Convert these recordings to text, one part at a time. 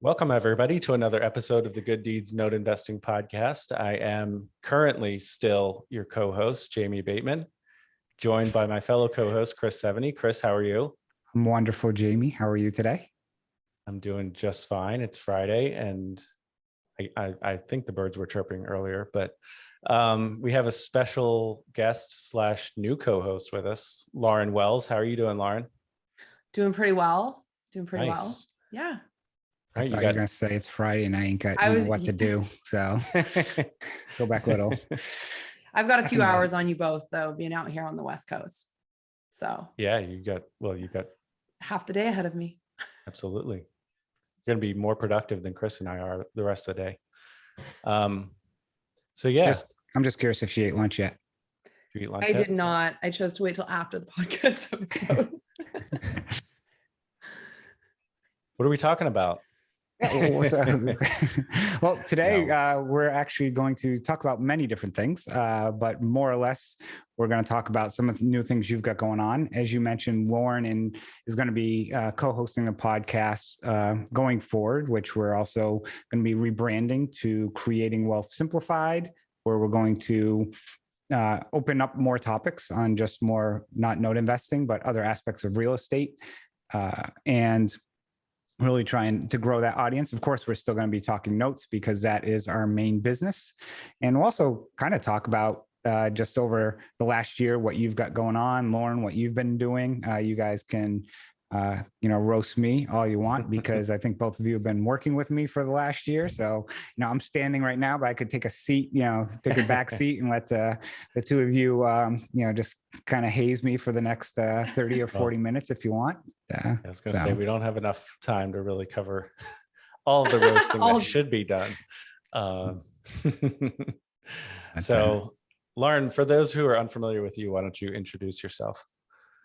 Welcome, everybody, to another episode of the Good Deeds Note Investing podcast. I am currently still your co-host, Jamie Bateman, joined by my fellow co-host, Chris Seveney. Chris, how are you? I'm wonderful, Jamie. How are you today? I'm doing just fine. It's Friday, and I think the birds were chirping earlier, but we have a special guest / new co-host with us, Lauren Wells. How are you doing, Lauren? Doing pretty well. Nice. Well. Yeah. I thought you were going to say it's Friday and I ain't got what to do. So go back a little. I've got a few hours on you both, though, being out here on the West Coast. So yeah, you've got half the day ahead of me. Absolutely. You're going to be more productive than Chris and I are the rest of the day. So yeah. I'm just curious if she ate lunch yet. Did you eat lunch yet? Did not. I chose to wait till after the podcast episode. What are we talking about? Well, today we're actually going to talk about many different things, but more or less, we're going to talk about some of the new things you've got going on. As you mentioned, Lauren is going to be co-hosting the podcast going forward, which we're also going to be rebranding to Creating Wealth Simplified, where we're going to open up more topics on just more, not note investing, but other aspects of real estate. And really trying to grow that audience. Of course, we're still going to be talking notes because that is our main business. And we'll also kind of talk about just over the last year, what you've got going on, Lauren, what you've been doing. You guys can, roast me all you want, because I think both of you have been working with me for the last year. So, I'm standing right now, but I could take a seat, take a back seat and let the two of you, just kind of haze me for the next 30 or 40 minutes if you want. I was going to say, we don't have enough time to really cover all of the roasting that should be done. So, Lauren, for those who are unfamiliar with you, why don't you introduce yourself?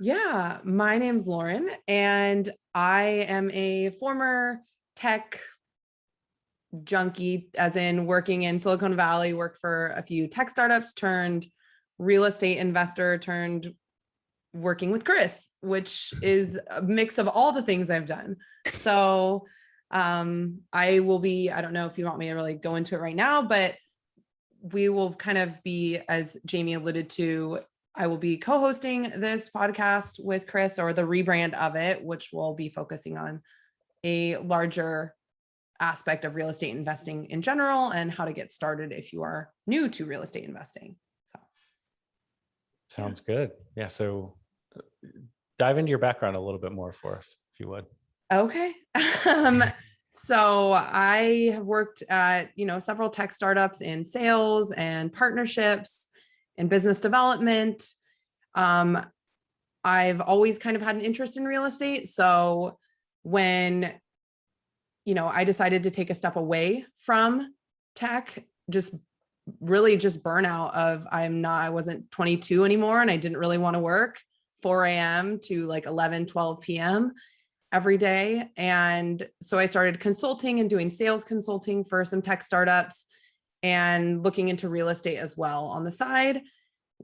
Yeah, my name's Lauren, and I am a former tech junkie, as in working in Silicon Valley, worked for a few tech startups, turned real estate investor, turned working with Chris, which is a mix of all the things I've done. So I will be, I don't know if you want me to really go into it right now, but we will kind of be, as Jamie alluded to, I will be co-hosting this podcast with Chris, or the rebrand of it, which will be focusing on a larger aspect of real estate investing in general and how to get started if you are new to real estate investing. So sounds good. Yeah. So dive into your background a little bit more for us, if you would. Okay. So I have worked at, several tech startups in sales and partnerships and business development. I've always kind of had an interest in real estate. So when, I decided to take a step away from tech, just burnout of I wasn't 22 anymore, and I didn't really want to work 4 a.m. to like 11, 12 p.m. every day. And so I started consulting and doing sales consulting for some tech startups and looking into real estate as well on the side.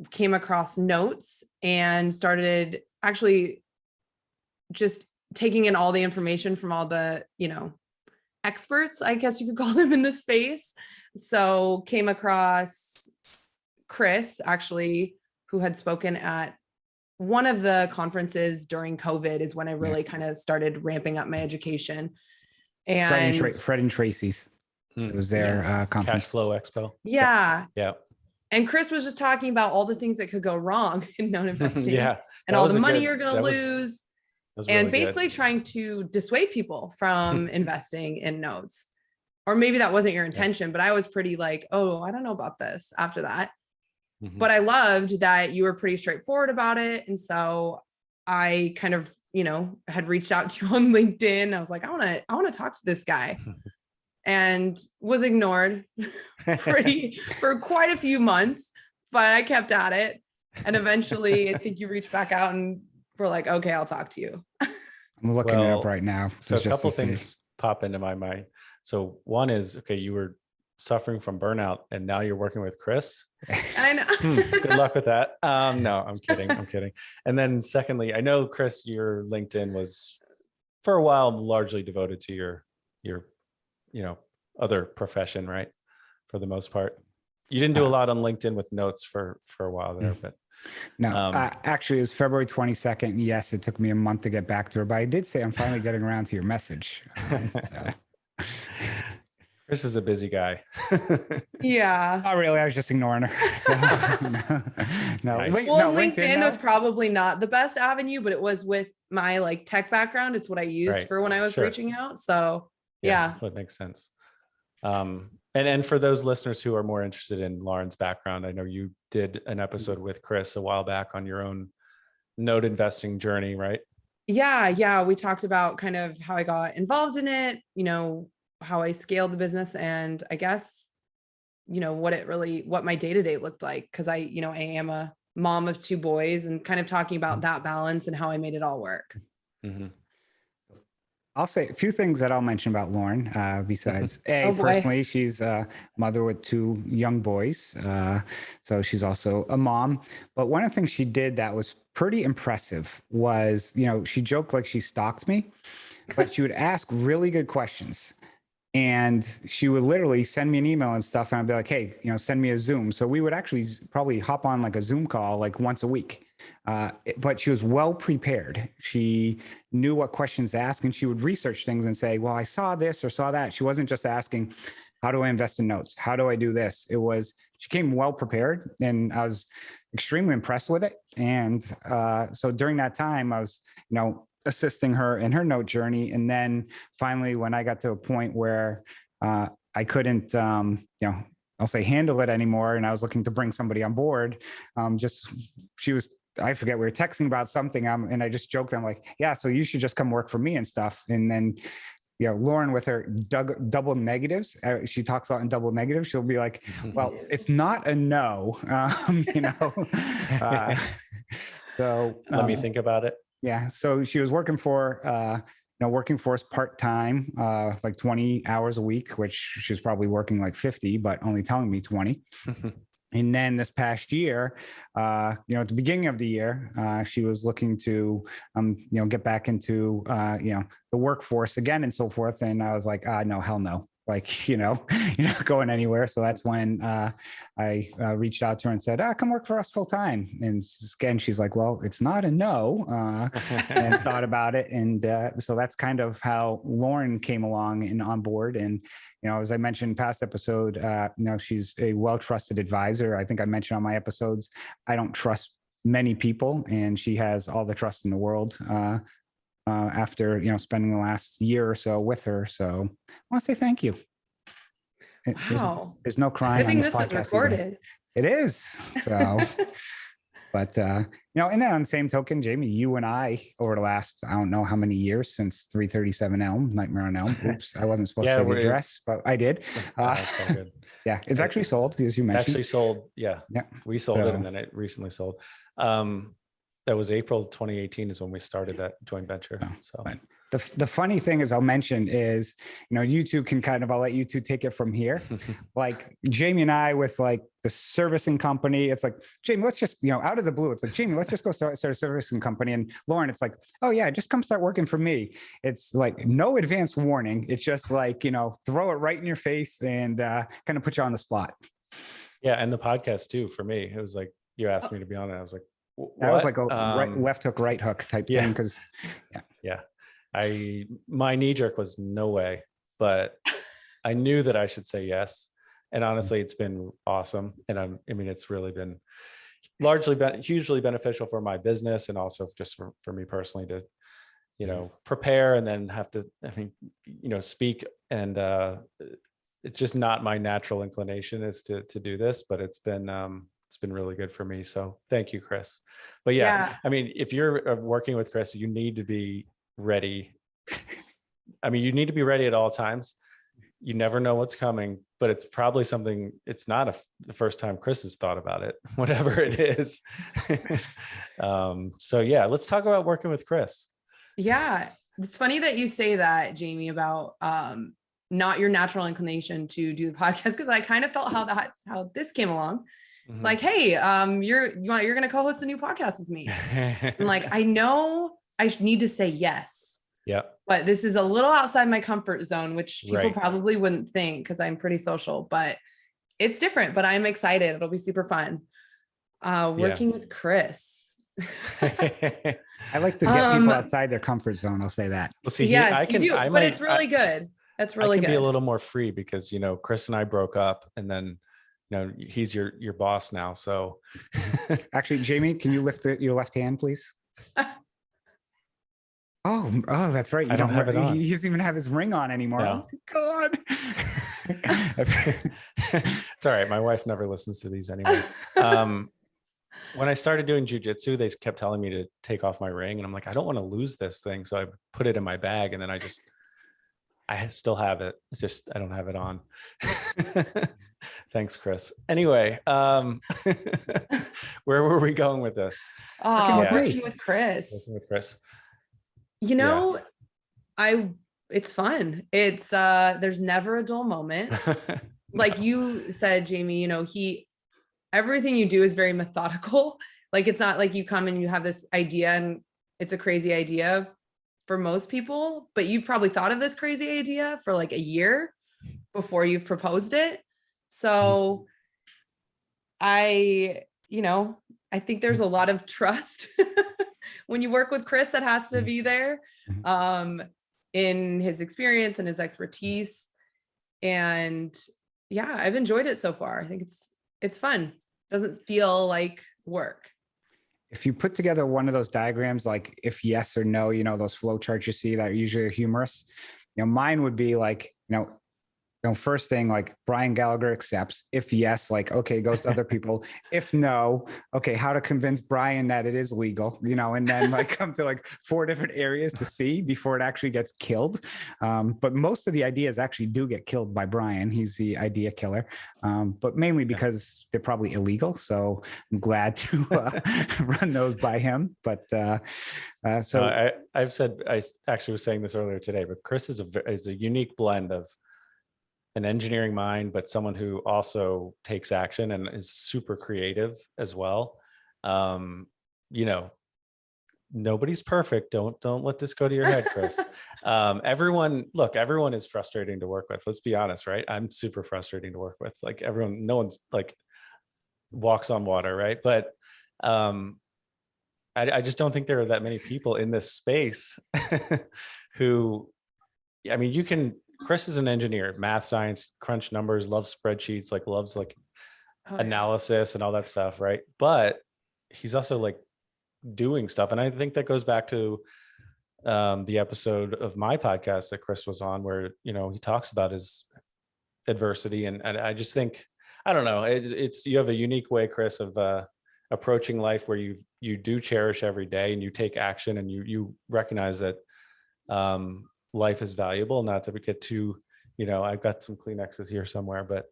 Came across notes and started actually just taking in all the information from all the, experts, I guess you could call them, in this space. So came across Chris, actually, who had spoken at one of the conferences during COVID, is when I really kind of started ramping up my education. And Fred and Tracy's. It was their conference. Cash Flow Expo. Yeah. Yeah. And Chris was just talking about all the things that could go wrong in note investing. Yeah. And all the money you're going to lose. And basically trying to dissuade people from investing in notes. Or maybe that wasn't your intention, but I was pretty like, oh, I don't know about this after that. Mm-hmm. But I loved that you were pretty straightforward about it. And so I kind of, had reached out to you on LinkedIn. I was like, I want to talk to this guy. And was ignored for quite a few months, but I kept at it. And eventually I think you reached back out and were like, okay, I'll talk to you. I'm looking it up right now. So a couple things pop into my mind. So one is, okay, you were suffering from burnout and now you're working with Chris. I know. Good luck with that. No, I'm kidding. And then secondly, I know, Chris, your LinkedIn was for a while largely devoted to your other profession, right? For the most part. You didn't do a lot on LinkedIn with notes for a while there, but no, actually it was February 22nd. Yes, it took me a month to get back to her, but I did say I'm finally getting around to your message. So. Chris is a busy guy. Yeah. Not really. I was just ignoring her. So, no. Nice. Well, no, LinkedIn no. was probably not the best avenue, but it was with my like tech background. It's what I used Right. for when I was Sure. reaching out. So yeah. That makes sense. And for those listeners who are more interested in Lauren's background, I know you did an episode with Chris a while back on your own note investing journey, right? Yeah. We talked about kind of how I got involved in it, how I scaled the business, and I guess, what my day-to-day looked like. Cause I am a mom of 2 boys, and kind of talking about that balance and how I made it all work. Mm-hmm. I'll say a few things that I'll mention about Lauren, besides personally, she's a mother with 2 young boys. So she's also a mom. But one of the things she did that was pretty impressive was, she joked like she stalked me, but she would ask really good questions. And she would literally send me an email and stuff. And I'd be like, hey, send me a Zoom. So we would actually probably hop on like a Zoom call like once a week. But she was well prepared. She knew what questions to ask, and she would research things and say, well, I saw this or saw that. She wasn't just asking, how do I invest in notes? How do I do this? She came well prepared, and I was extremely impressed with it. And so during that time, I was, assisting her in her note journey. And then finally, when I got to a point where I couldn't, I'll say handle it anymore, and I was looking to bring somebody on board, I forget, we were texting about something, and I just joked, I'm like, yeah, so you should just come work for me and stuff. And then, Lauren with her double negatives, she talks a lot in double negatives. She'll be like, well, it's not a no, so let me think about it. Yeah. So she was working for, working for us part-time, like 20 hours a week, which she's probably working like 50, but only telling me 20. And then this past year, at the beginning of the year, she was looking to, get back into, the workforce again and so forth. And I was like, no, hell no. Like, you're not going anywhere. So that's when I reached out to her and said, come work for us full time. And again, she's like, well, it's not a no, and thought about it. And so that's kind of how Lauren came along and on board. And, as I mentioned in past episode, she's a well-trusted advisor. I think I mentioned on my episodes, I don't trust many people, and she has all the trust in the world. After spending the last year or so with her. So I want to say thank you. Wow. There's no crying. I think on this is podcast recorded. either. It is. So, but and then on the same token, Jamie, you and I over the last, I don't know how many years since 337 Elm, Nightmare on Elm. Oops, I wasn't supposed to say the address, but I did. It's all good. Yeah, it's actually sold, as you mentioned. Actually sold. Yeah. We sold it, and then it recently sold. That was April 2018 is when we started that joint venture. So the funny thing is, I'll mention is, you two can I'll let you two take it from here. Like Jamie and I with like the servicing company, it's like, Jamie, let's just, out of the blue, it's like, Jamie, let's just go start a servicing company. And Lauren, it's like, oh yeah, just come start working for me. It's like no advance warning. It's just like, throw it right in your face and kind of put you on the spot. Yeah. And the podcast too, for me, it was like, you asked me to be on it. I was like, what? That was like a left hook, right hook type thing. Cause my knee jerk was no way, but I knew that I should say yes. And honestly, it's been awesome. And it's really been hugely beneficial for my business, and also just for me personally to, prepare and then have to, speak. And it's just not my natural inclination is to do this, but it's been really good for me. So thank you, Chris. But if you're working with Chris, you need to be ready. You need to be ready at all times. You never know what's coming, but it's probably something, it's not the first time Chris has thought about it, whatever it is. So let's talk about working with Chris. Yeah. It's funny that you say that, Jamie, about not your natural inclination to do the podcast, because I kind of felt how this came along. It's like, hey, you're going to co-host a new podcast with me. I'm like, I know I need to say yes, Yeah. But this is a little outside my comfort zone, which people Right. probably wouldn't think because I'm pretty social, but it's different, but I'm excited. It'll be super fun. Working with Chris. I like to get people outside their comfort zone. I'll say that. Well, see, Yes, you do, but it's really good. That's really I can good. be a little more free because, you know, Chris and I broke up, and then, you know, he's your boss now. So Actually, Jamie, can you lift your left hand, please? Oh, that's right. I don't have it on. He doesn't even have his ring on anymore. No. Oh, God. It's all right. My wife never listens to these anyway. When I started doing jujitsu, they kept telling me to take off my ring, and I'm like, I don't want to lose this thing. So I put it in my bag, and then I still have it. It's just, I don't have it on. Thanks, Chris. Anyway, where were we going with this? Working with Chris. Working with Chris. You know, it's fun. It's there's never a dull moment. Like you said, Jamie, you know, everything you do is very methodical. Like, it's not like you come and you have this idea and it's a crazy idea for most people, but you've probably thought of this crazy idea for like a year before you've proposed it. So I think there's a lot of trust when you work with Chris that has to be there, in his experience and his expertise. And yeah, I've enjoyed it so far. I think it's fun. Doesn't feel like work. If you put together one of those diagrams, like if yes or no, you know, those flow charts you see that are usually humorous, you know, mine would be like, first thing, like Brian Gallagher accepts. If yes, like, okay, goes to other people. If no, okay, how to convince Brian that it is legal, you know, and then like come to like 4 different areas to see before it actually gets killed. But most of the ideas actually do get killed by Brian. He's the idea killer, but mainly because they're probably illegal. So I'm glad to run those by him. But I've said, I actually was saying this earlier today, but Chris is a unique blend of an engineering mind, but someone who also takes action and is super creative as well. You know, nobody's perfect. Don't let this go to your head, Chris. Everyone is frustrating to work with. Let's be honest, right? I'm super frustrating to work with. Like no one's like walks on water, right? But I just don't think there are that many people in this space who, I mean, Chris is an engineer, math, science, crunch numbers, loves spreadsheets, loves analysis and all that stuff, right? But he's also like doing stuff. And I think that goes back to the episode of my podcast that Chris was on, where, you know, he talks about his adversity. And I just think, I don't know, you have a unique way, Chris, of approaching life where you do cherish every day and you take action and you recognize that life is valuable. Not that we get too, you know, I've got some Kleenexes here somewhere, but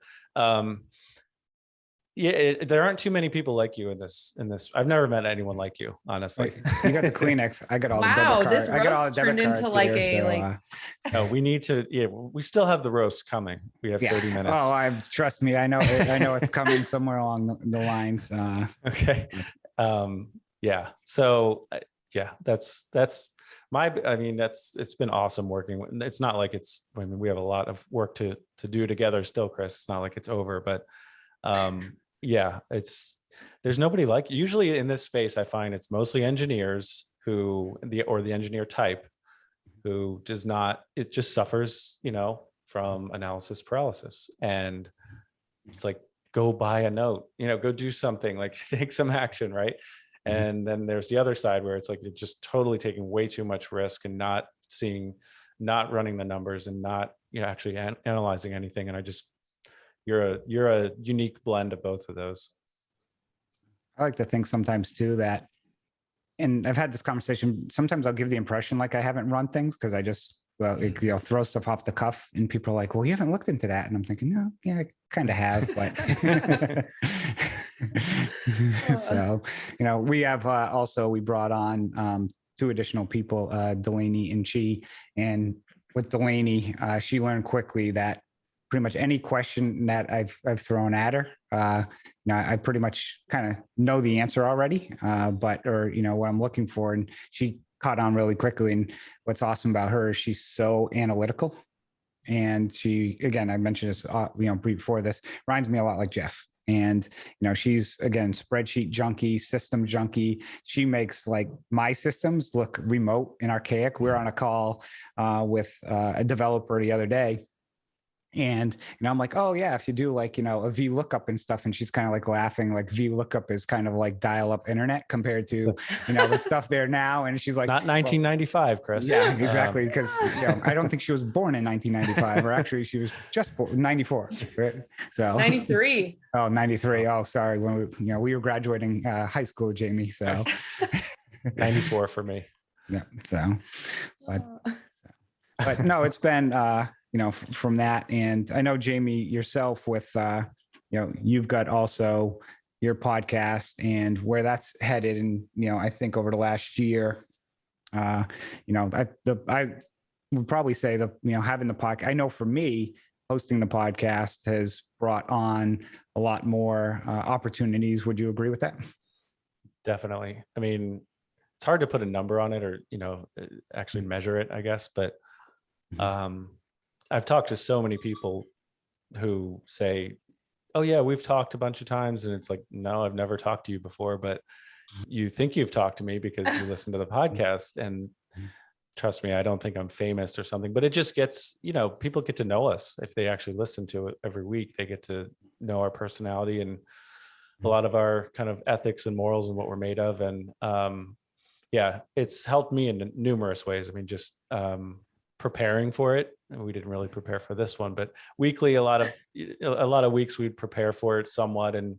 there aren't too many people like you in this. I've never met anyone like you, honestly. You got the Kleenex. I got all the debit cards. This roast turned into like here, No, we need to. Yeah, we still have the roast coming. We have 30 minutes. Oh, trust me. I know it's coming somewhere along the lines. Okay. Yeah. So that's it's been awesome working. It's not like we have a lot of work to do together still, Chris. It's not like it's over, but there's nobody like, usually in this space, I find it's mostly engineers or the engineer type who it just suffers, you know, from analysis paralysis. And it's like, go buy a note, you know, go do something, like take some action. Right. And then there's the other side where it's like, you're just totally taking way too much risk and not running the numbers and not, you know, actually analyzing anything. And you're a unique blend of both of those. I like to think sometimes too that, and I've had this conversation, sometimes I'll give the impression like I haven't run things because I just, throw stuff off the cuff, and people are like, well, you haven't looked into that. And I'm thinking, no, yeah, I kind of have, but so, you know, we have we brought on 2 additional people, Delaney and Chi. And with Delaney, she learned quickly that pretty much any question that I've thrown at her, I pretty much kind of know the answer already, or, you know, what I'm looking for. And she caught on really quickly. And what's awesome about her is she's so analytical. And she, again, I mentioned this, before this, reminds me a lot like Jeff. And, she's, again, spreadsheet junkie, system junkie. She makes like my systems look remote and archaic. We were on a call with a developer the other day. And, I'm like, oh yeah, if you do like, a VLOOKUP and stuff. And she's kind of like laughing, like VLOOKUP is kind of like dial-up internet compared to, the stuff there now. And she's like, not 1995, Chris. Yeah, exactly. Because I don't think she was born in 1995, or actually she was just born 94. Right? So 93. Oh, 93. Oh, sorry. When we were graduating high school, Jamie. So 94 for me. Yeah. So, but no, it's been, from that. And I know, Jamie, yourself with, you've got also your podcast and where that's headed. And, I think over the last year, I would probably say that, having the podcast, I know for me, hosting the podcast has brought on a lot more opportunities. Would you agree with that? Definitely. I mean, it's hard to put a number on it or, actually measure it, I guess. But I've talked to so many people who say, oh yeah, we've talked a bunch of times. And it's like, no, I've never talked to you before, but you think you've talked to me because you listen to the podcast. And trust me, I don't think I'm famous or something, but it just gets, people get to know us. If they actually listen to it every week, they get to know our personality and a lot of our kind of ethics and morals and what we're made of. And yeah, it's helped me in numerous ways. I mean, just preparing for it. And we didn't really prepare for this one, but weekly, a lot of weeks we'd prepare for it somewhat. And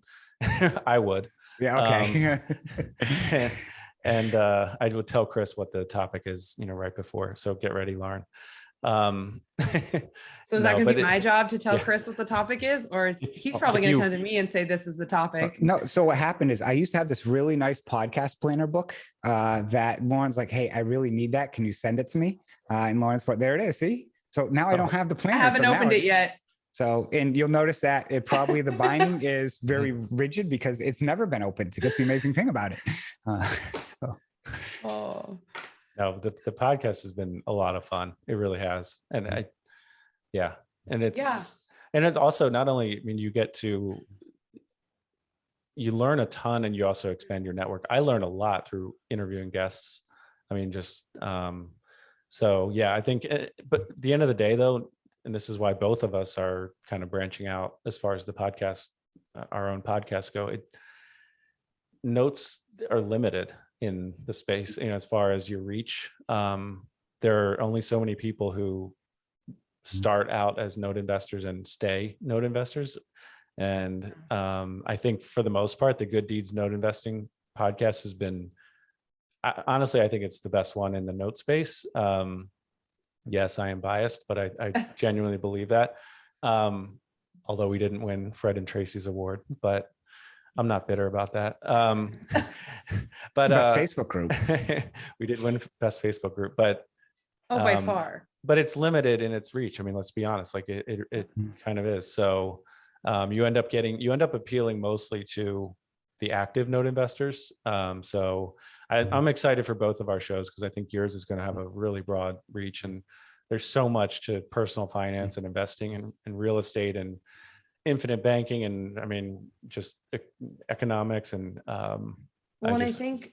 I would. Yeah. Okay. And I would tell Chris what the topic is, right before. So get ready, Lauren. So is that going to be my job to tell Chris what the topic is, or he's probably going to come to me and say, this is the topic? No. So what happened is I used to have this really nice podcast planner book that Lauren's like, hey, I really need that. Can you send it to me? And Lauren's part, there it is. See? So now I don't have the planner. I haven't opened it yet. So, and you'll notice that the binding is very rigid because it's never been opened. That's the amazing thing about it. No, the podcast has been a lot of fun. It really has. And and it's also not only, I mean, you learn a ton and you also expand your network. I learned a lot through interviewing guests. I mean, just, so yeah, I think, but at the end of the day though, and this is why both of us are kind of branching out as far as the podcast, our own podcasts go, notes are limited in the space, as far as your reach. There are only so many people who start out as note investors and stay note investors. And I think for the most part, the Good Deeds Note Investing podcast has been, honestly, I think it's the best one in the note space. Yes, I am biased, but I genuinely believe that. Although we didn't win Fred and Tracy's award, but I'm not bitter about that. But best Facebook group. We did win best Facebook group, but by far. But it's limited in its reach. I mean, let's be honest, like it kind of is. So you end up appealing mostly to the active note investors. So I'm excited for both of our shows because I think yours is going to have a really broad reach, and there's so much to personal finance and investing and real estate and infinite banking. And I mean, just economics and, I think,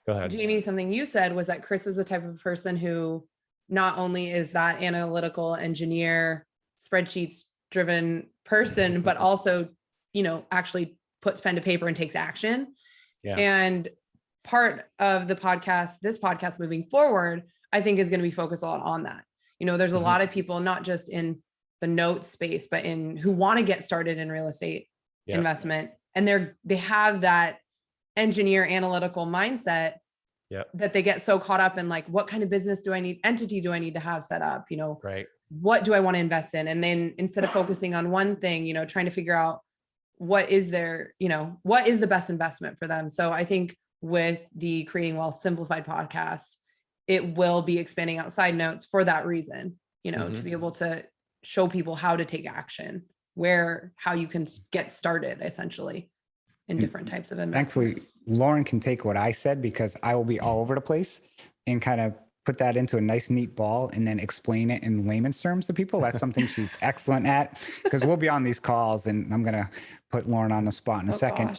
go ahead, Jamie, something you said was that Chris is the type of person who not only is that analytical engineer, spreadsheets driven person, but also, actually puts pen to paper and takes action. Yeah. And part of this podcast moving forward, I think is going to be focused a lot on that. There's a lot of people, not just in the note space, but who want to get started in real estate investment. And they have that engineer analytical mindset that they get so caught up in, like, what kind of business entity do I need to have set up? Right. What do I want to invest in? And then instead of focusing on one thing, trying to figure out what is the best investment for them. So I think with the Creating Wealth Simplified podcast, it will be expanding outside notes for that reason, to be able to show people how to take action, how you can get started essentially in different types of investments. Thankfully, Lauren can take what I said because I will be all over the place. and kind of put that into a nice, neat ball and then explain it in layman's terms to people. That's something she's excellent at, because we'll be on these calls and I'm going to put Lauren on the spot in a second.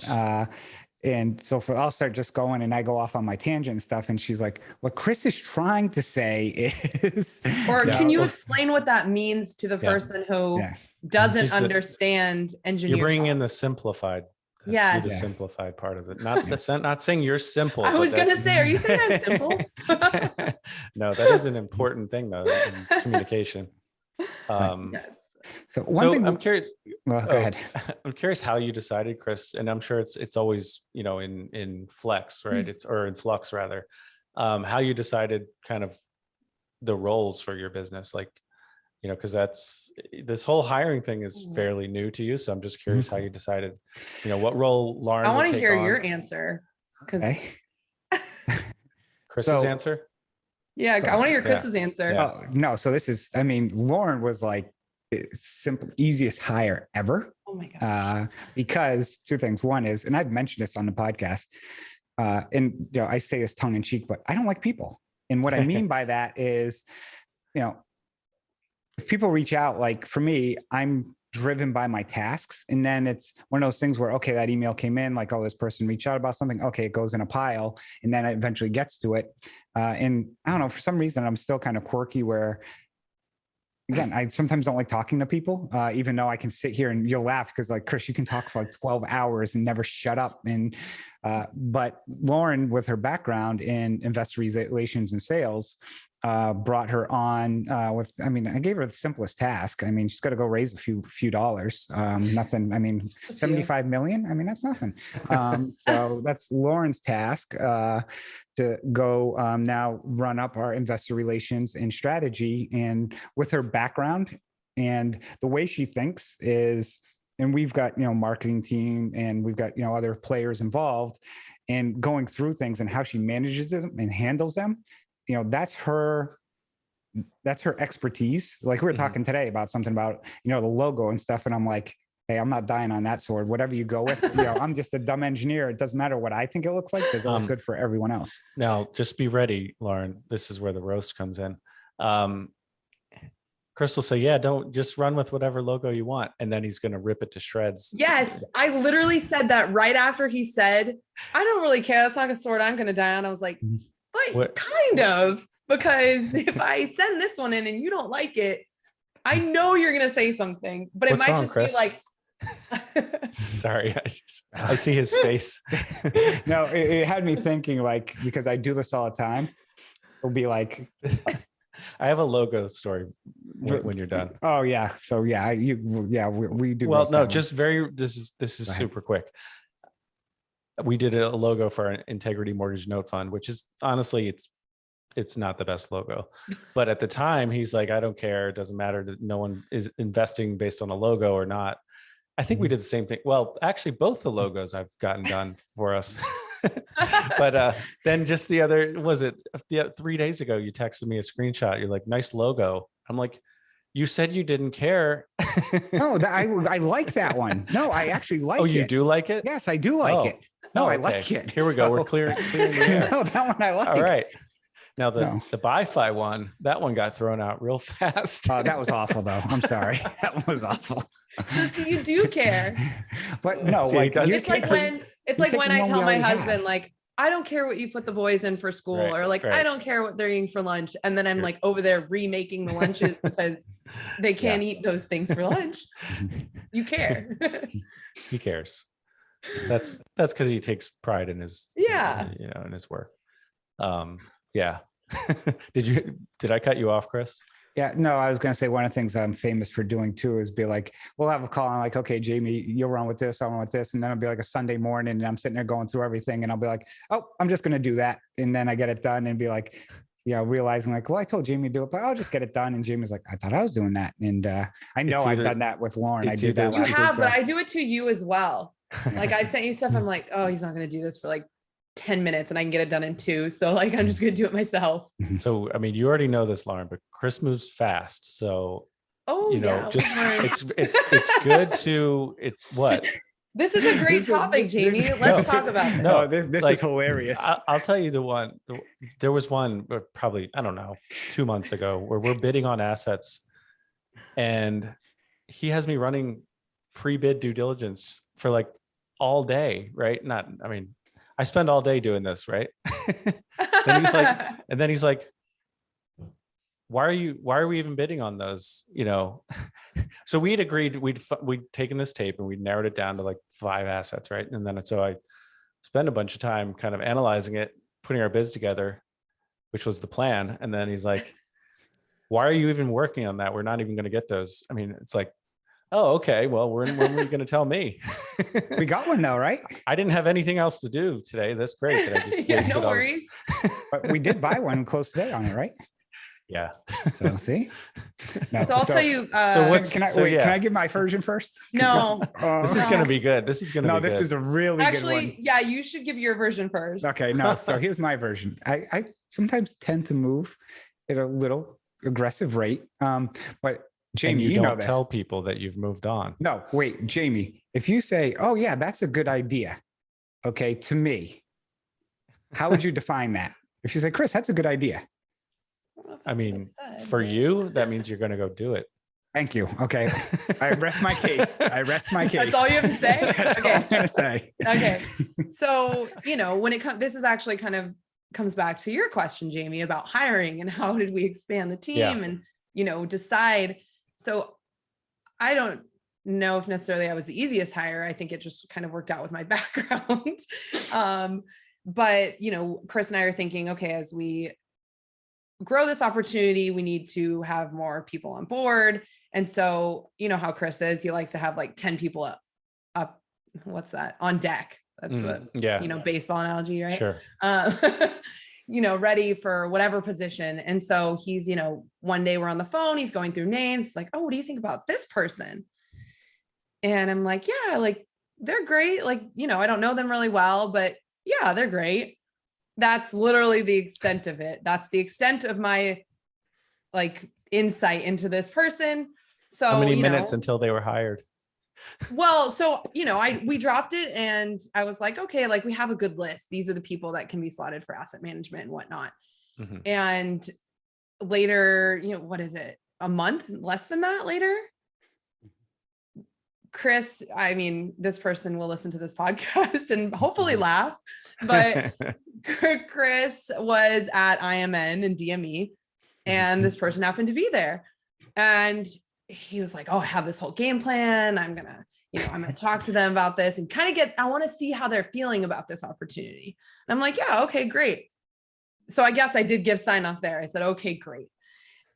And so I'll start just going and I go off on my tangent and stuff. And she's like, what Chris is trying to say is, or can you explain what that means to the person who doesn't understand engineering? You're bringing in the simplified. The simplified part of it, not saying you're simple. I was gonna say, are you saying I'm simple? No, that is an important thing though in communication. Yes. So I'm curious. Well, go ahead. I'm curious how you decided, Chris, and I'm sure it's always, you know, in flex, right? Or in flux rather. How you decided kind of the roles for your business, like, you know, because this whole hiring thing is fairly new to you. So I'm just curious how you decided, you know, what role Lauren. I want to hear your answer. Chris's answer. Yeah, I want to hear Chris's answer. Oh, no. So Lauren was like simple, easiest hire ever. Oh my gosh. Because two things. One is, and I've mentioned this on the podcast, and you know, I say this tongue in cheek, but I don't like people. And what I mean by that is, you know, if people reach out, like for me, I'm driven by my tasks. And then it's one of those things where, okay, that email came in, like, oh, this person reached out about something. Okay, it goes in a pile and then it eventually gets to it. And I don't know, for some reason, I'm still kind of quirky where, again, I sometimes don't like talking to people, even though I can sit here and you'll laugh because like, Chris, you can talk for like 12 hours and never shut up. And, but Lauren, with her background in investor relations and sales, brought her on I gave her the simplest task. I mean, she's got to go raise a few dollars. Nothing. I mean, 75 million. I mean, that's nothing. So that's Lauren's task to go now run up our investor relations and strategy. And with her background and the way she thinks is, and we've got, you know, marketing team and we've got, you know, other players involved and going through things and how she manages them and handles them. You know, that's her expertise. Like we were talking today about something about, you know, the logo and stuff. And I'm like, hey, I'm not dying on that sword. Whatever you go with, you know, I'm just a dumb engineer. It doesn't matter what I think it looks like, because it looks good for everyone else. Now, just be ready, Lauren. This is where the roast comes in. Chris will say, yeah, don't just run with whatever logo you want. And then he's going to rip it to shreds. Yes. I literally said that right after he said, I don't really care. That's like a sword I'm going to die on. I was like, but kind of, because if I send this one in and you don't like it, I know you're going to say something, but it might just Chris? Be like, sorry, I see his face. No, it had me thinking, like, because I do this all the time. It'll be like, I have a logo story when you're done. Oh yeah. So yeah, we do. Well, no, just this is super quick. We did a logo for an Integrity Mortgage Note Fund, which is honestly, it's not the best logo. But at the time, he's like, I don't care. It doesn't matter that no one is investing based on a logo or not. I think we did the same thing. Well, actually, both the logos I've gotten done for us. But then just the other, 3 days ago, you texted me a screenshot. You're like, nice logo. I'm like, you said you didn't care. No, I like that one. No, I actually like it. Oh, you do like it? Yes, I do like it. No, okay. I like it. Here we go. We're clearing the air. No, that one I like. All right. Now the Bi-Fi one, that one got thrown out real fast. That was awful though. I'm sorry. That one was awful. So you do care. But no, it's like when I tell my husband, like, I don't care what you put the boys in for school, or like, I don't care what they're eating for lunch. And then I'm like over there remaking the lunches because they can't eat those things for lunch. You care. He cares. That's because he takes pride in his, in his work. Yeah. Did I cut you off, Chris? Yeah, no, I was going to say one of the things I'm famous for doing too is be like, we'll have a call and like, okay, Jamie, you'll run with this, I'll run with this. And then it'll be like a Sunday morning and I'm sitting there going through everything and I'll be like, oh, I'm just going to do that. And then I get it done and be like, realizing like, well, I told Jamie to do it, but I'll just get it done. And Jamie's like, I thought I was doing that. And I know I've done that with Lauren. I do that. You have, but I do it to you as well. Like I've sent you stuff. I'm like, oh, he's not going to do this for like 10 minutes and I can get it done in 2. So like, I'm just going to do it myself. So, I mean, you already know this, Lauren, but Chris moves fast. So, just it's good to, it's what? This is a great topic, Jamie. Let's talk about this. No, this like, is hilarious. I'll tell you there was one probably, I don't know, 2 months ago where we're bidding on assets and he has me running pre-bid due diligence for like all day, right? I spend all day doing this, right? and then he's like, why are we even bidding on those? So we'd agreed, we'd taken this tape and we'd narrowed it down to like 5 assets, right? And then so I spent a bunch of time kind of analyzing it, putting our bids together, which was the plan. And then he's like, why are you even working on that? We're not even going to get those. It's like, oh, okay. Well, when were you going to tell me? We got one though, right? I didn't have anything else to do today. That's great. That I just wasted no worries. But we did buy one close today on it, right? Yeah. So see. No, So I'll tell you. Can I give my version first? No. This is going to be good. This is going to be good. This is a really good one. Actually, yeah, you should give your version first. Okay, no. So here's my version. I sometimes tend to move at a little aggressive rate. But Jamie, and you know don't this. tell people that you've moved on. No, wait, Jamie, if you say, oh yeah, that's a good idea. Okay, to me, how would you define that? If you say, Chris, that's a good idea. For you, that means you're going to go do it. Thank you. Okay. I rest my case. That's all you have to say? That's all I'm going to say. Okay. So, when it comes, this is actually kind of comes back to your question, Jamie, about hiring and how did we expand the team and, decide. So I don't know if necessarily I was the easiest hire. I think it just kind of worked out with my background. But, Chris and I are thinking, okay, as we grow this opportunity, we need to have more people on board. And so, how Chris is, he likes to have like 10 people up, what's that, on deck. That's baseball analogy, right? Sure. Ready for whatever position. And so he's, one day we're on the phone, he's going through names. It's like, oh, what do you think about this person? And I'm like, yeah, like they're great. Like, I don't know them really well, but yeah, they're great. That's literally the extent of it. That's the extent of my like insight into this person. So how many minutes until they were hired? Well, so, we dropped it and I was like, okay, like we have a good list. These are the people that can be slotted for asset management and whatnot. Mm-hmm. And later, what is it? A month, less than that later, Chris, this person will listen to this podcast and hopefully laugh, but Chris was at IMN and DME and this person happened to be there. And he was like, oh, I have this whole game plan. I'm going to talk to them about this and kind of I want to see how they're feeling about this opportunity. And I'm like, yeah, okay, great. So I guess I did give sign off there. I said, okay, great.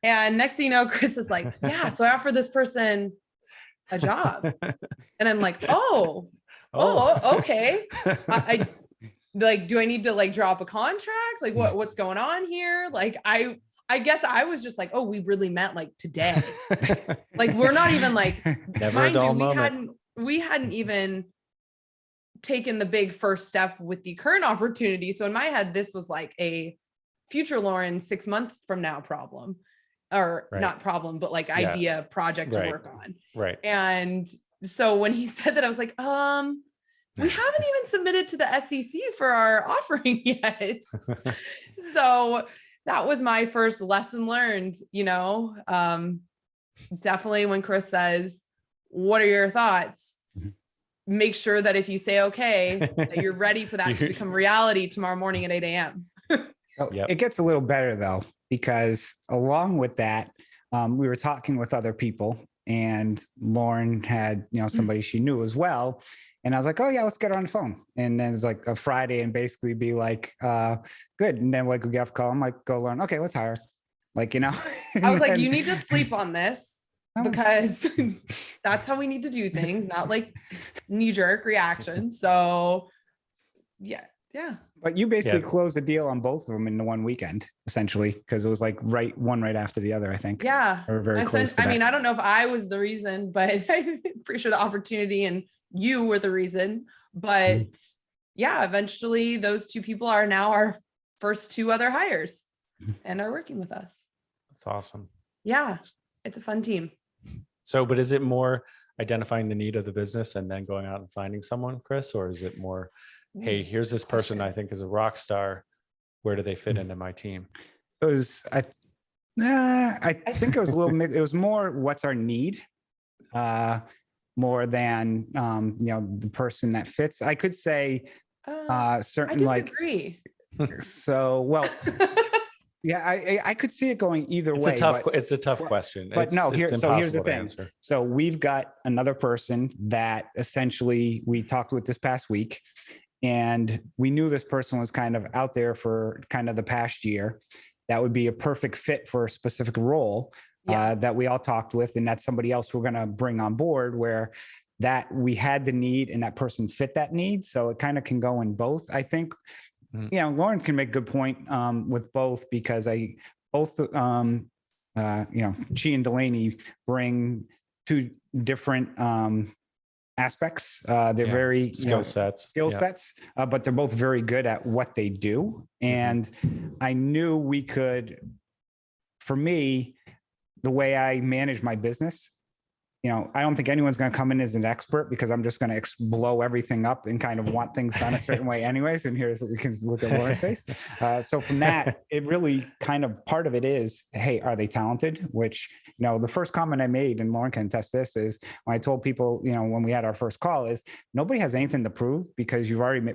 And next thing you know, Chris is like, yeah, so I offered this person a job. And I'm like, oh, okay. I like, do I need to like drop a contract? Like what's going on here? Like, I guess I was just like, oh, we really meant like today. Like, we're not even like, never a dull moment. We hadn't even taken the big first step with the current opportunity. So in my head, this was like a future Lauren 6 months from now problem, or not problem, but like idea project to work on. Right. And so when he said that, I was like, we haven't even submitted to the SEC for our offering yet. So that was my first lesson learned, definitely when Chris says, what are your thoughts? Make sure that if you say, okay, that you're ready for that to become reality tomorrow morning at 8 a.m. It gets a little better though, because along with that, we were talking with other people and Lauren had, somebody she knew as well. And I was like, oh yeah, let's get her on the phone. And then it's like a Friday and basically be like, good. And then like we get off call, I'm like, go Lauren. Okay, let's hire her. Like, I was like, you need to sleep on this because that's how we need to do things, not like knee-jerk reactions. So yeah. But you basically closed the deal on both of them in the one weekend, essentially, because it was like one right after the other, I think. Yeah. Or very close to that. I don't know if I was the reason, but I'm pretty sure the opportunity and you were the reason. But eventually those two people are now our first 2 other hires and are working with us. That's awesome. Yeah. It's a fun team. So, but is it more identifying the need of the business and then going out and finding someone, Chris, or is it more, hey, here's this person I think is a rock star. Where do they fit into my team? It was, I think it was a little, it was more what's our need, more than, the person that fits. I could say, certain I disagree. well, yeah, I could see it going either way. It's a tough question. But no, here's the thing. Answer. So we've got another person that essentially we talked with this past week, and we knew this person was kind of out there for kind of the past year. That would be a perfect fit for a specific role that we all talked with. And that's somebody else we're going to bring on board, where that we had the need and that person fit that need. So it kind of can go in both, I think. Lauren can make a good point with both, because she and Delaney bring two different aspects. They're very skill sets, but they're both very good at what they do. And I knew we could, for me, the way I manage my business, I don't think anyone's going to come in as an expert, because I'm just going to blow everything up and kind of want things done a certain way anyways. And we can look at Lauren's face. So from that, it really kind of part of it is, hey, are they talented? Which, the first comment I made, and Lauren can attest this, is when I told people, when we had our first call, is nobody has anything to prove, because you've already,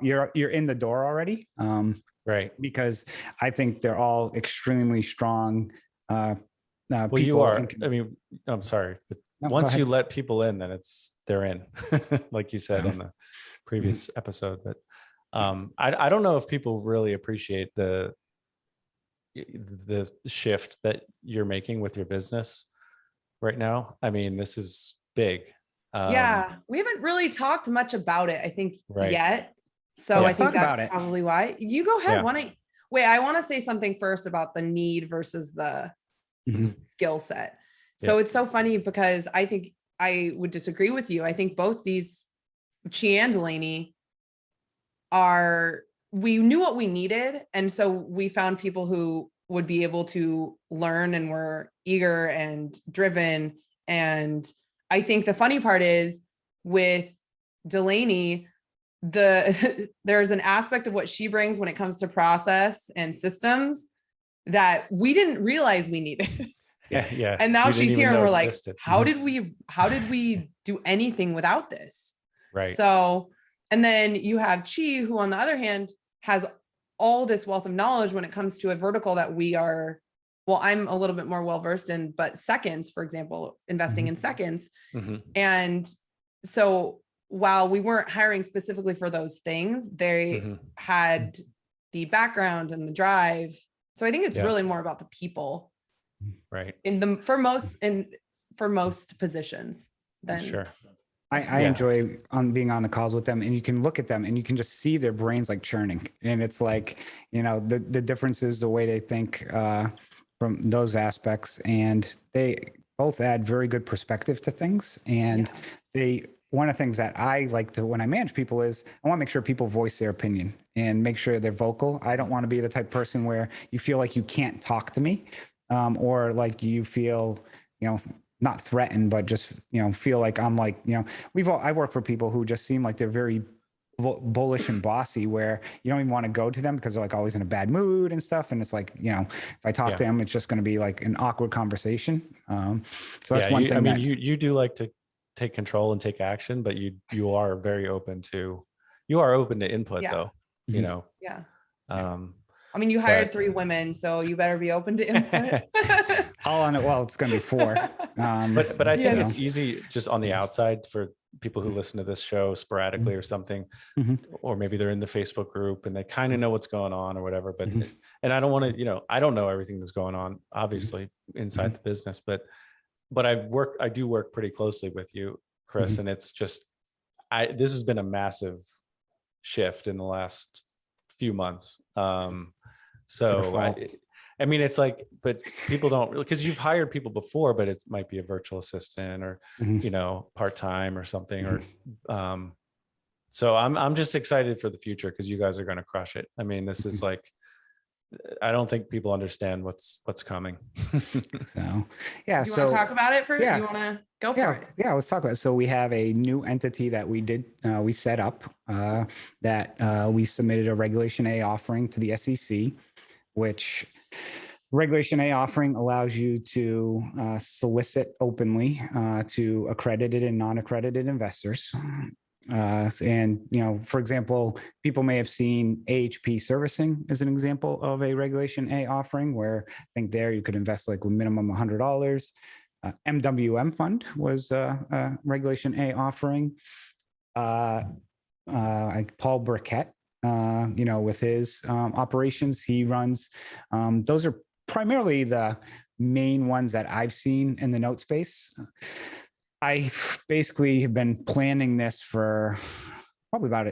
you're in the door already. Right. Because I think they're all extremely strong. Well, you are. I'm sorry, but once you let people in, then they're in, like you said on the previous episode. But I don't know if people really appreciate the shift that you're making with your business right now. I mean, this is big. We haven't really talked much about it, I think, yet. So I think that's probably why. You go ahead. I want to say something first about the need versus the skill set. So it's so funny, because I think I would disagree with you. I think both these, Chi and Delaney, we knew what we needed. And so we found people who would be able to learn and were eager and driven. And I think the funny part is with Delaney, there's an aspect of what she brings when it comes to process and systems that we didn't realize we needed. Yeah. And now she's here and we're like, how did we do anything without this? Right. So, and then you have Chi, who on the other hand has all this wealth of knowledge when it comes to a vertical that I'm a little bit more well-versed in, but seconds, for example, investing in seconds. And so while we weren't hiring specifically for those things, they had the background and the drive. So I think it's really more about the people, right? For most positions. Then sure. I enjoy being on the calls with them, and you can look at them and you can just see their brains like churning, and it's like, the difference is the way they think from those aspects, and they both add very good perspective to things. And one of the things that I like to, when I manage people, is I want to make sure people voice their opinion and make sure they're vocal. I don't want to be the type of person where you feel like you can't talk to me, or like you feel, not threatened, but just, feel like I'm like, I work for people who just seem like they're very bullish and bossy, where you don't even want to go to them because they're like always in a bad mood and stuff. And it's like, if I talk to them, it's just going to be like an awkward conversation. So that's one thing. You do like to take control and take action, but you are very open to input though, you hired 3 women, so you better be open to input. All on it. Well, it's going to be 4. But I think it's easy just on the outside for people who listen to this show sporadically or something, or maybe they're in the Facebook group and they kind of know what's going on or whatever. But, and I don't want to, I don't know everything that's going on, obviously, inside the business, but I do work pretty closely with you, Chris, and it's just, this has been a massive shift in the last few months. It's like, but people don't really, because you've hired people before, but it might be a virtual assistant or, part-time or something, or, so I'm just excited for the future, because you guys are going to crush it. I mean, this is like, I don't think people understand what's coming. So, yeah. Do you want to talk about it first? yeah. You want to go for it? Yeah, let's talk about it. So we have a new entity that we set up that we submitted a Regulation A offering to the SEC, which Regulation A offering allows you to solicit openly to accredited and non-accredited investors. And, for example, people may have seen AHP servicing as an example of a Regulation A offering, where I think there you could invest like a minimum $100. MWM fund was a Regulation A offering. Paul Burkett, with his operations he runs, those are primarily the main ones that I've seen in the note space. I basically have been planning this for probably about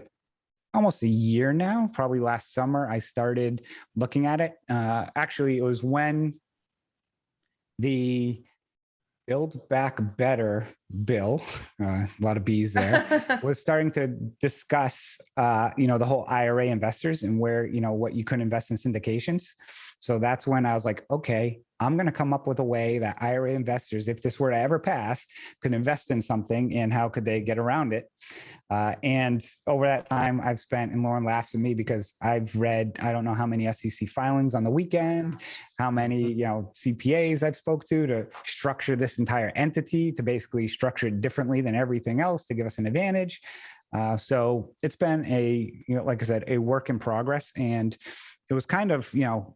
almost a year now. Probably last summer, I started looking at it. Actually, it was when the Build Back Better bill, a lot of B's there, was starting to discuss, the whole IRA investors and where, what you could invest in syndications. So that's when I was like, okay, I'm going to come up with a way that IRA investors, if this were to ever pass, could invest in something, and how could they get around it? And over that time I've spent, and Lauren laughs at me because I've read, I don't know how many SEC filings on the weekend, how many, CPAs I've spoke to structure this entire entity, to basically structure it differently than everything else to give us an advantage. So it's been like I said, a work in progress. And it was kind of, it's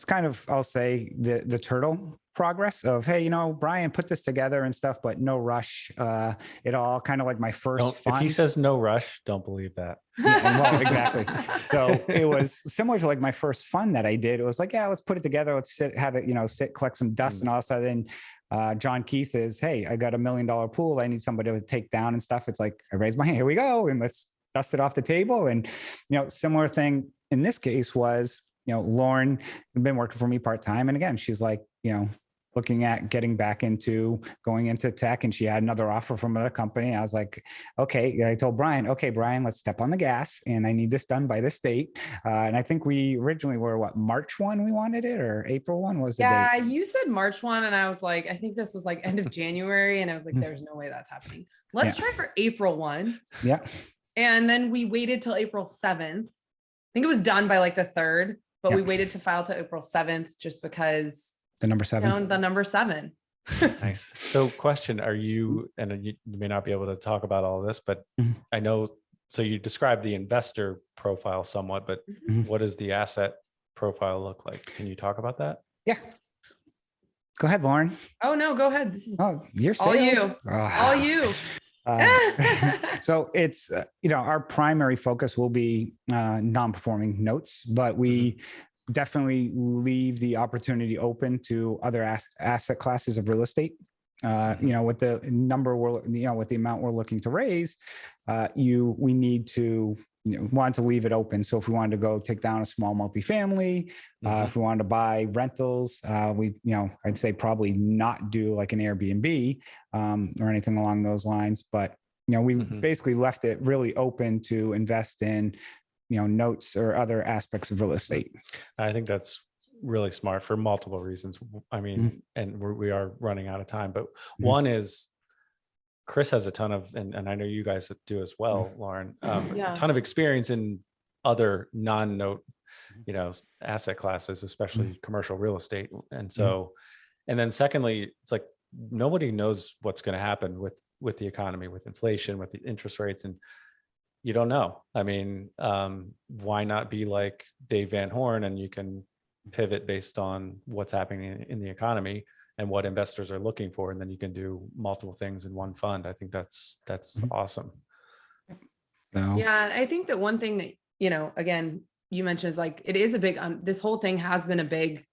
kind of, I'll say the turtle progress of, hey, Brian put this together and stuff, but no rush. It all kind of like my first fund. If he says no rush, don't believe that. Yeah, well, exactly. So it was similar to like my first fund that I did. It was like, yeah, let's put it together. Let's have it, collect some dust. And all of a sudden, John Keith is, hey, I got $1 million pool. I need somebody to take down and stuff. It's like, I raise my hand, here we go. And let's dust it off the table. And, similar thing in this case was, Lauren had been working for me part-time. And again, she's like, looking at getting back into going into tech, and she had another offer from another company. And I was like, okay, I told Brian, okay, Brian, let's step on the gas, and I need this done by this date. And I think we originally were March 1 we wanted it, or April 1 was the date? Yeah, you said March 1. And I was like, I think this was like end of January. And I was like, there's no way that's happening. Let's try for April 1. Yeah. And then we waited till April 7th. I think it was done by like the 3rd, but we waited to file to April 7th just because the number 7. The number 7. Nice. So question, are you, and you may not be able to talk about all this, but I know, so you described the investor profile somewhat, but what does the asset profile look like? Can you talk about that? Yeah. Go ahead, Lauren. Oh no, go ahead. This is your sales. all you. All you. So it's, our primary focus will be non-performing notes, but we definitely leave the opportunity open to other asset classes of real estate. With the number with the amount we're looking to raise, we need to want to leave it open. So if we wanted to go take down a small multifamily, if we wanted to buy rentals, I'd say probably not do like an Airbnb or anything along those lines. But, we basically left it really open to invest in, notes or other aspects of real estate. I think that's really smart for multiple reasons. I mean, and we are running out of time, but one is Chris has a ton of, and I know you guys do as well, Lauren, a ton of experience in other non-note, asset classes, especially commercial real estate. And so, and then secondly, it's like, nobody knows what's going to happen with the economy, with inflation, with the interest rates, and you don't know. I mean, why not be like Dave Van Horn, and you can pivot based on what's happening in the economy and what investors are looking for, and then you can do multiple things in one fund. I think that's awesome. Yeah, I think that one thing that again, you mentioned is like, it is a big this whole thing has been a big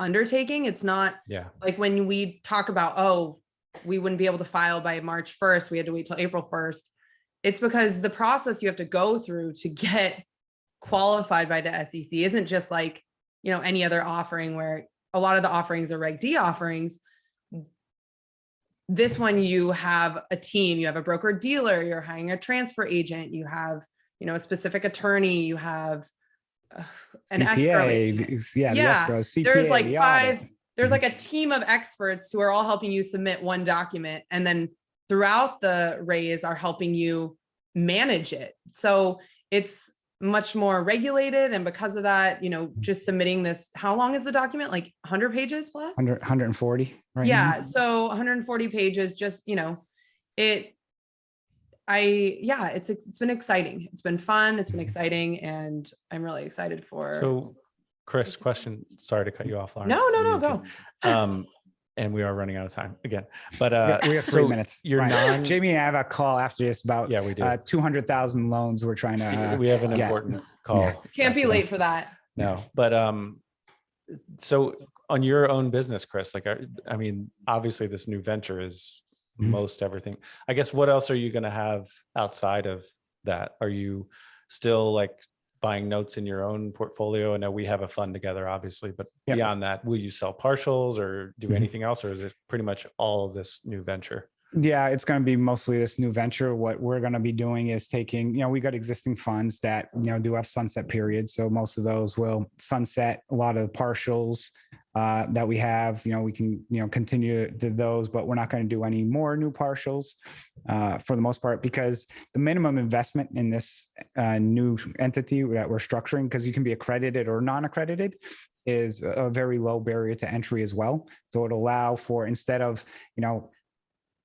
undertaking. It's not like when we talk about, we wouldn't be able to file by March 1st, we had to wait till April 1st. It's because the process you have to go through to get qualified by the SEC isn't just like, any other offering, where a lot of the offerings are Reg D offerings. This one, you have a team, you have a broker dealer, you're hiring a transfer agent, you have, a specific attorney, you have an escrow agent. Yeah, the escrow, CPA, there's like the five, audit. there's like a team of experts who are all helping you submit one document, and then throughout the raise are helping you manage it. So it's much more regulated. And because of that, just submitting this, how long is the document? Like 100 pages plus? 140, right? Yeah. now? So 140 pages, just, it's been exciting. It's been fun. It's been exciting. And I'm really excited for. So Chris, question, sorry to cut you off, Lauren. No, go. And we are running out of time again, but we have 3 minutes. Jamie and I have a call after this about we do 200,000 loans we're trying to we have an important call. Yeah. Can't be late for that. No, but so on your own business, Chris, like I mean, obviously this new venture is most everything. I guess what else are you going to have outside of that? Are you still like buying notes in your own portfolio? I know we have a fund together, obviously, but beyond that, will you sell partials or do anything else, or is it pretty much all of this new venture? Yeah, it's going to be mostly this new venture. What we're going to be doing is taking, we got existing funds that, do have sunset periods. So most of those will sunset. A lot of the partials that we have, we can, continue to do those, but we're not going to do any more new partials for the most part, because the minimum investment in this new entity that we're structuring, because you can be accredited or non-accredited, is a very low barrier to entry as well. So it'll allow for, instead of,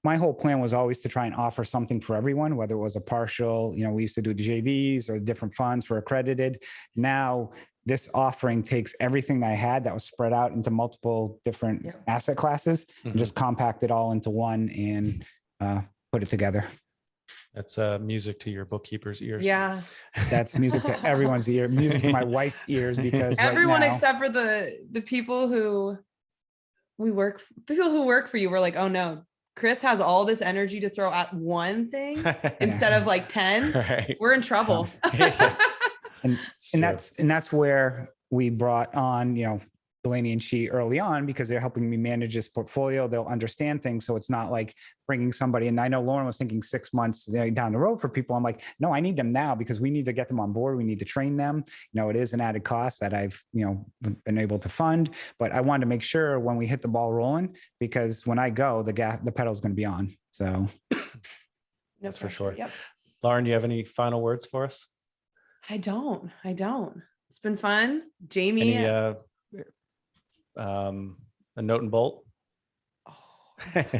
my whole plan was always to try and offer something for everyone, whether it was a partial, we used to do the JVs or different funds for accredited. Now, this offering takes everything I had that was spread out into multiple different asset classes and just compact it all into one and put it together. That's music to your bookkeeper's ears. Yeah. That's music to everyone's ear, music to my wife's ears, because everyone right now, except for the people who work for you were like, oh no, Chris has all this energy to throw at one thing instead of like 10. Right. We're in trouble. and that's where we brought on, Delaney and She early on, because they're helping me manage this portfolio. They'll understand things. So it's not like bringing somebody. And I know Lauren was thinking 6 months down the road for people. I'm like, no, I need them now, because we need to get them on board. We need to train them. It is an added cost that I've, been able to fund, but I wanted to make sure when we hit the ball rolling, because when I go, the pedal is going to be on. So that's for sure. Yep. Lauren, do you have any final words for us? I don't. It's been fun. Jamie. Any, a note and bolt? Oh, I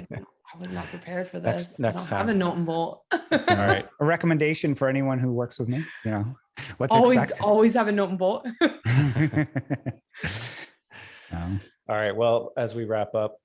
was not prepared for this. Next I don't time. have a note and bolt. all right. A recommendation for anyone who works with me, what to always have a note and bolt. All right. Well, as we wrap up,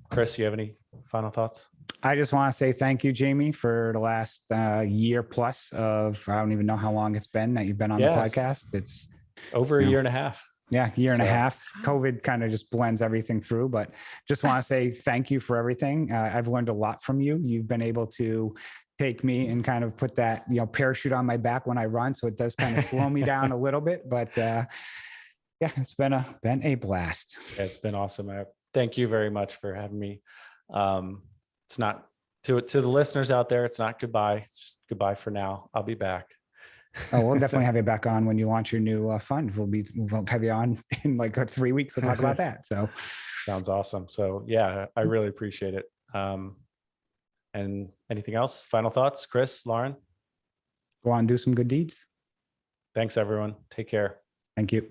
Chris, you have any final thoughts? I just want to say thank you, Jamie, for the last year plus of, I don't even know how long it's been that you've been on the podcast. It's over a year and a half. Yeah, year and a half. COVID kind of just blends everything through, but just want to say thank you for everything. I've learned a lot from you. You've been able to take me and kind of put that, parachute on my back when I run. So it does kind of slow me down a little bit, but it's been a blast. Yeah, it's been awesome. Thank you very much for having me. It's not to the listeners out there. It's not goodbye. It's just goodbye for now. I'll be back. Oh, we'll definitely have you back on when you launch your new fund. We'll have you on in like 3 weeks to talk about that. So sounds awesome. So yeah, I really appreciate it. And anything else? Final thoughts, Chris, Lauren? Go on and do some good deeds. Thanks, everyone. Take care. Thank you.